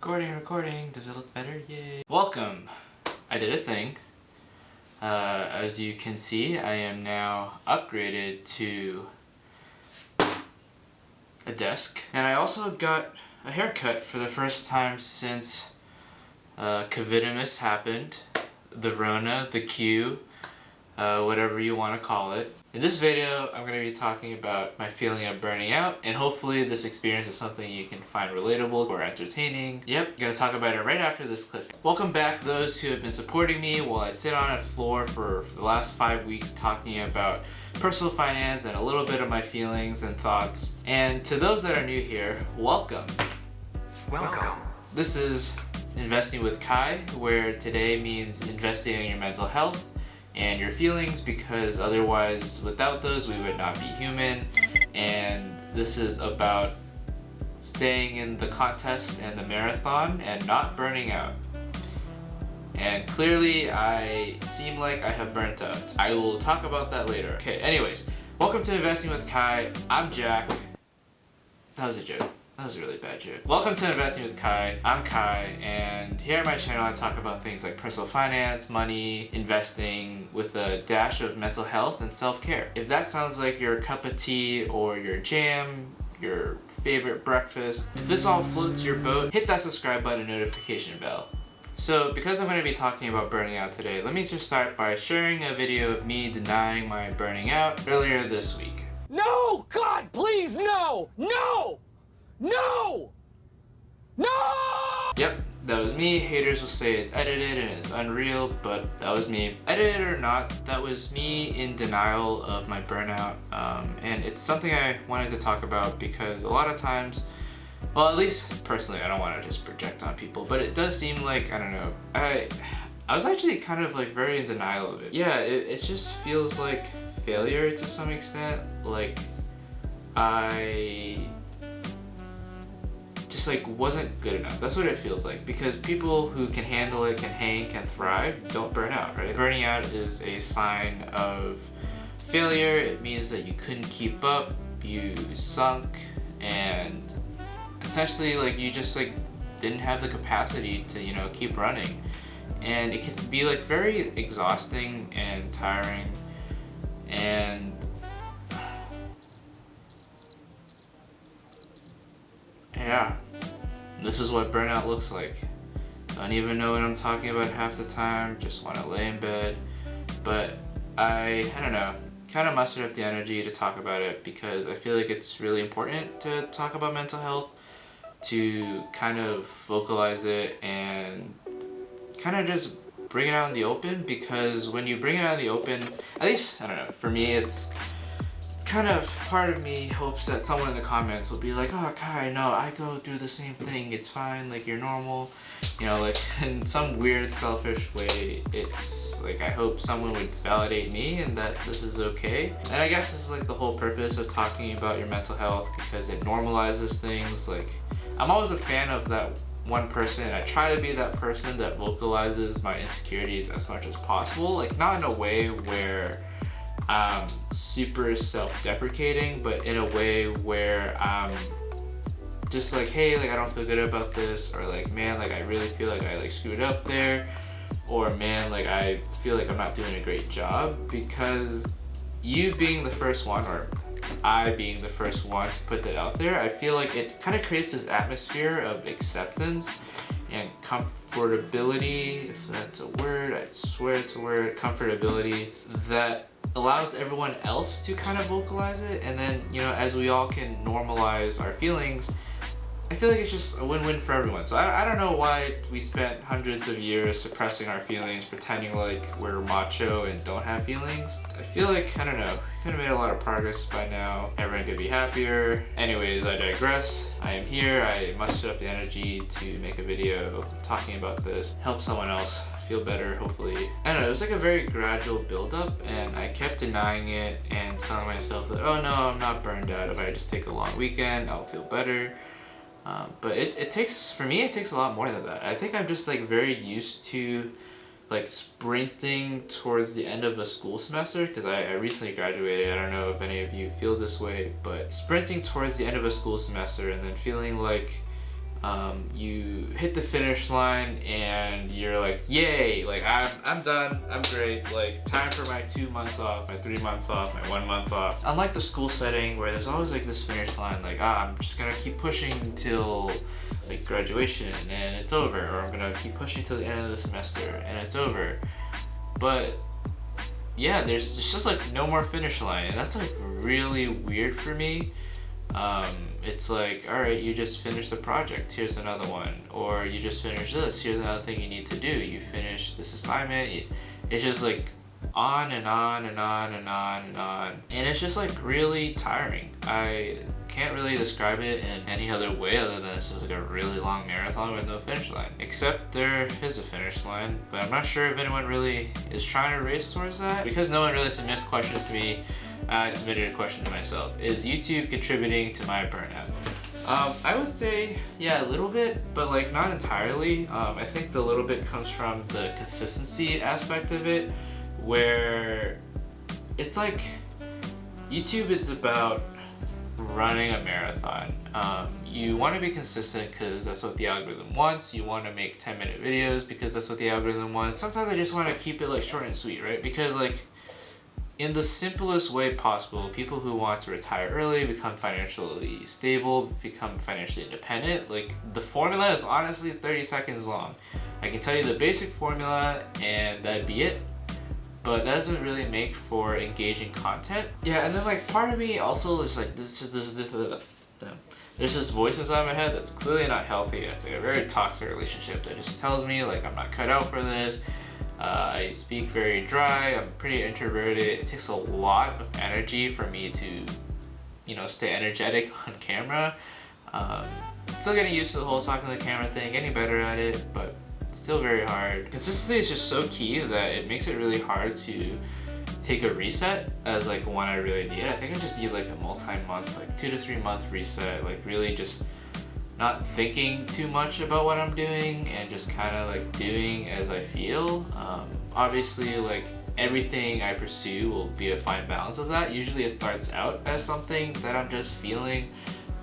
Recording. Does it look better? Yay. Welcome. I did a thing. As you can see, I am now upgraded to a desk. And I also got a haircut for the first time since COVIDimus happened. The Rona, the Q, whatever you want to call it. In this video, I'm going to be talking about my feeling of burning out, and hopefully this experience is something you can find relatable or entertaining. Yep, I'm going to talk about it right after this clip. Welcome back those who have been supporting me while I sit on a floor for the last 5 weeks talking about personal finance and a little bit of my feelings and thoughts. And to those that are new here, welcome. Welcome. This is Investing with Kai, where today means investing in your mental health and your feelings, because otherwise without those we would not be human. And this is about staying in the contest and the marathon and not burning out. And clearly I seem like I have burnt out. I will talk about that later. Okay, anyways, welcome to Investing with Kai. I'm Jack. That was a joke. That was a really bad joke. Welcome to Investing with Kai. I'm Kai, and here on my channel I talk about things like personal finance, money, investing, with a dash of mental health and self-care. If that sounds like your cup of tea or your jam, your favorite breakfast, if this all floats your boat, hit that subscribe button and notification bell. So because I'm going to be talking about burning out today, let me just start by sharing a video of me denying my burning out earlier this week. No! God, please, no! No! No! No! Yep, that was me. Haters will say it's edited and it's unreal, but that was me. Edited or not, that was me in denial of my burnout. And it's something I wanted to talk about because a lot of times, well, at least personally, I don't want to just project on people, but it does seem like, I don't know, I was actually kind of like very in denial of it. Yeah, it just feels like failure to some extent. Like I just like wasn't good enough. That's what it feels like, because people who can handle it, can hang, can thrive, don't burn out, right? Burning out is a sign of failure. It means that you couldn't keep up, you sunk, and essentially like you just like didn't have the capacity to, you know, keep running. And it can be like very exhausting and tiring, and yeah, this is what burnout looks like. Don't even know what I'm talking about half the time, just want to lay in bed. But I don't know, kind of mustered up the energy to talk about it because I feel like it's really important to talk about mental health, to kind of vocalize it and kind of just bring it out in the open, because when you bring it out in the open, at least, I don't know, for me it's kind of, part of me hopes that someone in the comments will be like, oh Kai, no, I go through the same thing, it's fine, like you're normal, you know, like in some weird selfish way. It's like I hope someone would validate me and that this is okay. And I guess this is like the whole purpose of talking about your mental health, because it normalizes things. Like I'm always a fan of that one person. I try to be that person that vocalizes my insecurities as much as possible, like not in a way where I'm super self-deprecating, but in a way where I'm just like, hey, like I don't feel good about this, or like, man, like I really feel like I like screwed up there, or man, like I feel like I'm not doing a great job. Because you being the first one, or I being the first one to put that out there, I feel like it kind of creates this atmosphere of acceptance and comfortability, if that's a word, I swear it's a word, comfortability, that allows everyone else to kind of vocalize it. And then, you know, as we all can normalize our feelings, I feel like it's just a win-win for everyone. So I don't know why we spent hundreds of years suppressing our feelings, pretending like we're macho and don't have feelings. I feel like, I don't know, we could have made a lot of progress by now. Everyone could be happier. Anyways, I digress. I am here. I mustered up the energy to make a video talking about this, help someone else feel better, hopefully. I don't know, it was like a very gradual build-up, and I kept denying it and telling myself that, oh no, I'm not burned out. If I just take a long weekend, I'll feel better. But it takes, for me, it takes a lot more than that. I think I'm just like very used to like sprinting towards the end of a school semester, because I recently graduated. I don't know if any of you feel this way, but sprinting towards the end of a school semester and then feeling like You hit the finish line and you're like, yay, like I'm done, I'm great, like time for my 2 months off, my 3 months off, my 1 month off. Unlike the school setting where there's always like this finish line, like I'm just gonna keep pushing until like graduation and it's over, or I'm gonna keep pushing till the end of the semester and it's over. But yeah, there's just like no more finish line, and that's like really weird for me. It's like, all right, you just finished the project, here's another one, or you just finished this, here's another thing you need to do, you finish this assignment. It's just like on and on and on and on and on, and it's just like really tiring. I can't really describe it in any other way other than it's just like a really long marathon with no finish line. Except there is a finish line, but I'm not sure if anyone really is trying to race towards that. Because no one really submits questions to me, I submitted a question to myself. Is YouTube contributing to my burnout? I would say, yeah, a little bit, but like not entirely. I think the little bit comes from the consistency aspect of it, where it's like YouTube is about running a marathon. You want to be consistent because that's what the algorithm wants. You want to make 10-minute videos because that's what the algorithm wants. Sometimes I just want to keep it like short and sweet, right? Because like in the simplest way possible, people who want to retire early, become financially stable, become financially independent, like the formula is honestly 30 seconds long. I can tell you the basic formula and that'd be it, but that doesn't really make for engaging content. Yeah, and then like part of me also is like, there's this voice inside my head that's clearly not healthy. It's like a very toxic relationship that just tells me like I'm not cut out for this. I speak very dry, I'm pretty introverted. It takes a lot of energy for me to, you know, stay energetic on camera. Still getting used to the whole talking to the camera thing, getting better at it, but it's still very hard. Consistency is just so key that it makes it really hard to take a reset as like one I really need. I think I just need like a multi-month, like 2 to 3 month reset, like really just not thinking too much about what I'm doing and just kind of like doing as I feel. Obviously, like everything I pursue will be a fine balance of that. Usually it starts out as something that I'm just feeling,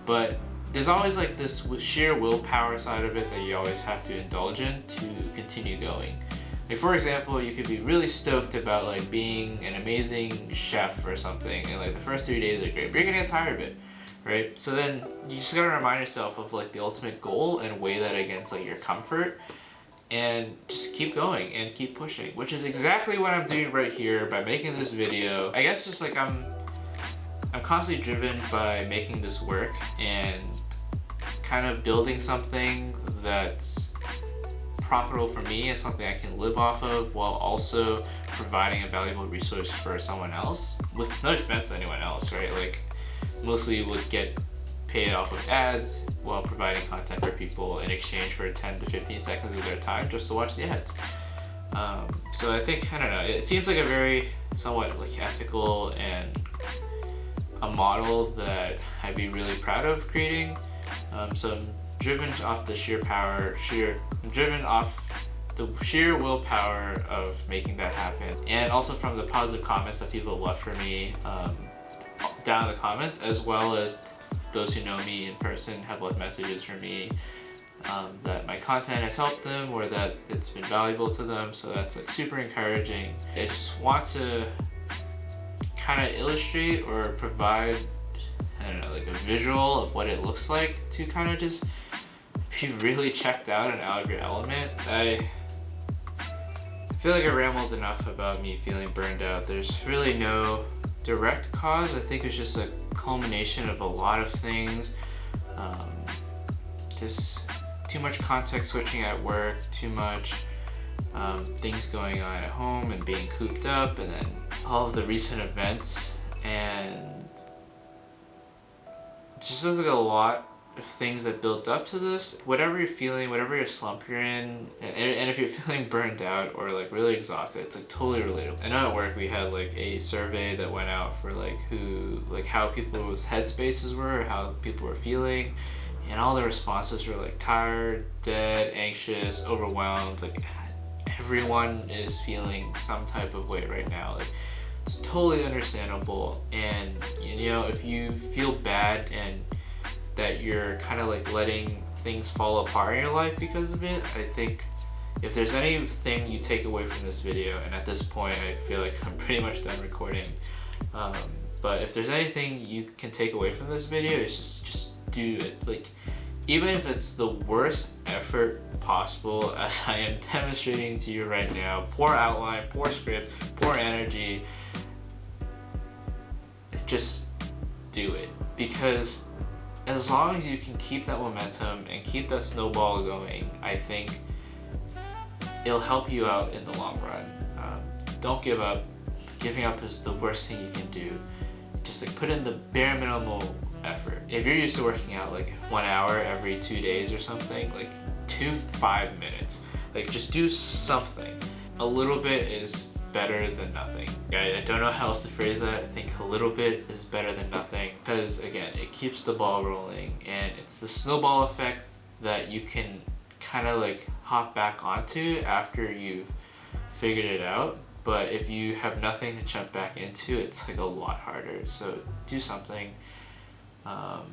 but there's always like this sheer willpower side of it that you always have to indulge in to continue going. Like for example, you could be really stoked about like being an amazing chef or something, and like the first 3 days are great, but you're gonna get tired of it. Right? So then you just gotta remind yourself of like the ultimate goal and weigh that against like your comfort and just keep going and keep pushing, which is exactly what I'm doing right here by making this video. I guess just like I'm constantly driven by making this work and kind of building something that's profitable for me and something I can live off of while also providing a valuable resource for someone else with no expense to anyone else, right? Like mostly would get paid off of ads while providing content for people in exchange for 10 to 15 seconds of their time just to watch the ads. So I think, I don't know, it seems like a very somewhat like ethical and a model that I'd be really proud of creating. So I'm driven off the sheer willpower of making that happen, and also from the positive comments that people have left for me down in the comments, as well as those who know me in person have left messages for me that my content has helped them or that it's been valuable to them. So that's like super encouraging. I just want to kind of illustrate or provide, I don't know, like a visual of what it looks like to kind of just be really checked out and out of your element. I feel like I rambled enough about me feeling burned out. There's really no direct cause. I think it's just a culmination of a lot of things. Just too much context switching at work, too much things going on at home and being cooped up, and then all of the recent events, and it's just like a lot of things that built up to this. Whatever you're feeling, whatever your slump you're in, and if you're feeling burned out or like really exhausted, it's like totally relatable. I know at work we had like a survey that went out for like how people's headspaces were, how people were feeling, and all the responses were like tired, dead, anxious, overwhelmed. Like everyone is feeling some type of way right now. Like it's totally understandable, and you know, if you feel bad and that you're kind of like letting things fall apart in your life because of it. I think if there's anything you take away from this video, and at this point I feel like I'm pretty much done recording, but if there's anything you can take away from this video, it's just do it. Like, even if it's the worst effort possible, as I am demonstrating to you right now, poor outline, poor script, poor energy, just do it. Because as long as you can keep that momentum and keep that snowball going, I think it'll help you out in the long run. Don't give up. Giving up is the worst thing you can do. Just like put in the bare minimal effort. If you're used to working out like 1 hour every 2 days or something, like do 5 minutes. Like, just do something. A little bit is better than nothing. I don't know how else to phrase that. I think a little bit is better than nothing, because again, it keeps the ball rolling, and it's the snowball effect that you can kind of like hop back onto after you've figured it out. But if you have nothing to jump back into, it's like a lot harder. So do something, but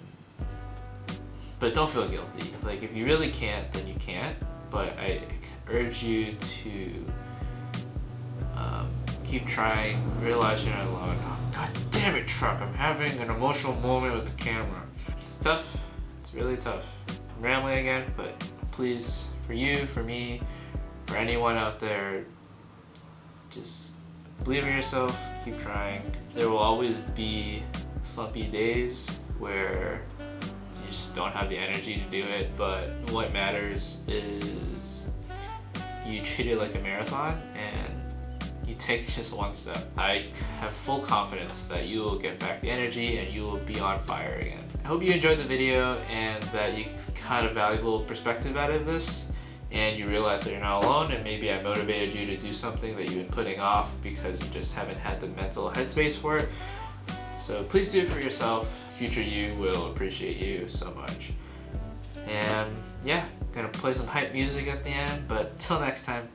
don't feel guilty. Like, if you really can't, then you can't, but I urge you to keep trying. Realize you're not alone. Oh, God damn it, truck, I'm having an emotional moment with the camera. It's tough. It's really tough. I'm rambling again, but please, for you, for me, for anyone out there, just believe in yourself, keep trying. There will always be slumpy days where you just don't have the energy to do it, but what matters is you treat it like a marathon and you take just one step. I have full confidence that you will get back the energy and you will be on fire again. I hope you enjoyed the video and that you got a valuable perspective out of this, and you realize that you're not alone, and maybe I motivated you to do something that you've been putting off because you just haven't had the mental headspace for it. So please do it for yourself. Future you will appreciate you so much. And yeah, gonna play some hype music at the end, but till next time.